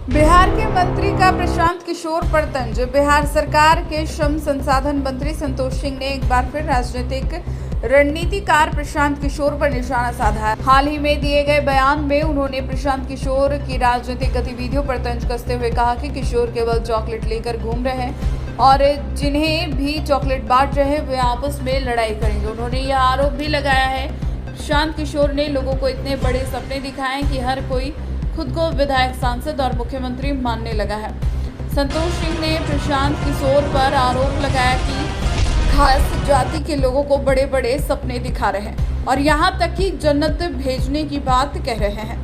बिहार के मंत्री का प्रशांत किशोर पर तंज। बिहार सरकार के श्रम संसाधन मंत्री संतोष सिंह ने एक बार फिर राजनीतिक रणनीतिकार प्रशांत किशोर पर निशाना साधा है। हाल ही में दिए गए बयान में उन्होंने प्रशांत किशोर की राजनीतिक गतिविधियों पर तंज कसते हुए कहा कि किशोर केवल चॉकलेट लेकर घूम रहे हैं और जिन्हें भी चॉकलेट बांट रहे वे आपस में लड़ाई करेंगे। उन्होंने यह आरोप भी लगाया है प्रशांत किशोर ने लोगों को इतने बड़े सपने दिखाए कि हर कोई खुद को विधायक, सांसद और मुख्यमंत्री मानने लगा है। संतोष सिंह ने प्रशांत किशोर पर आरोप लगाया कि खास जाति के लोगों को बड़े बड़े सपने दिखा रहे हैं और यहां तक कि जन्नत भेजने की बात कह रहे हैं।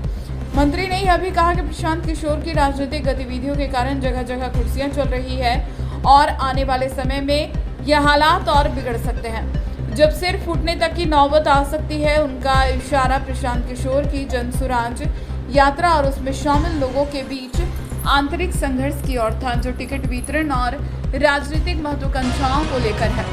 मंत्री ने यह भी कहा कि प्रशांत किशोर की राजनीतिक गतिविधियों के कारण जगह जगह कुर्सियां चल रही है और आने वाले समय में यह हालात और बिगड़ सकते हैं, जब सिर फूटने तक की नौबत आ सकती है। उनका इशारा प्रशांत किशोर की जनसुराज यात्रा और उसमें शामिल लोगों के बीच आंतरिक संघर्ष की ओर था, जो टिकट वितरण और राजनीतिक महत्वाकांक्षाओं को लेकर है।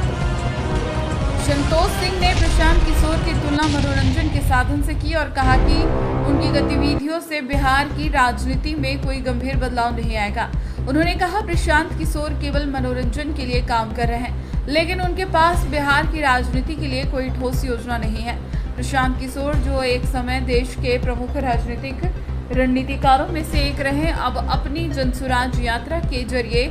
संतोष सिंह ने प्रशांत किशोर की तुलना मनोरंजन के साधन से की और कहा कि उनकी गतिविधियों से बिहार की राजनीति में कोई गंभीर बदलाव नहीं आएगा। उन्होंने कहा प्रशांत किशोर केवल मनोरंजन के लिए काम कर रहे हैं, लेकिन उनके पास बिहार की राजनीति के लिए कोई ठोस योजना नहीं है। प्रशांत किशोर, जो एक समय देश के प्रमुख राजनीतिक रणनीतिकारों में से एक रहे, अब अपनी जनसुराज यात्रा के जरिए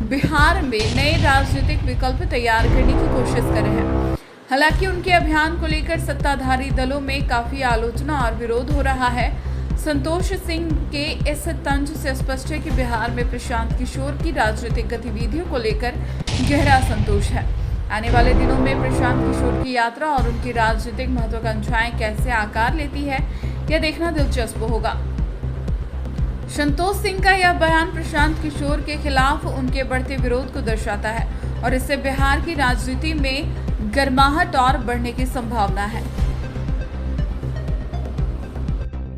बिहार में नए राजनीतिक विकल्प तैयार करने की कोशिश कर रहे हैं। हालांकि उनके अभियान को लेकर सत्ताधारी दलों में काफी आलोचना और विरोध हो रहा है। संतोष सिंह के इस तंज से स्पष्ट है कि बिहार में प्रशांत किशोर की राजनीतिक गतिविधियों को लेकर गहरा संतोष है। आने वाले दिनों में प्रशांत किशोर की यात्रा और उनकी राजनीतिक महत्वाकांक्षाएं कैसे आकार लेती है, यह देखना दिलचस्प होगा। संतोष सिंह का यह बयान प्रशांत किशोर के खिलाफ उनके बढ़ते विरोध को दर्शाता है और इससे बिहार की राजनीति में गर्माहट और बढ़ने की संभावना है।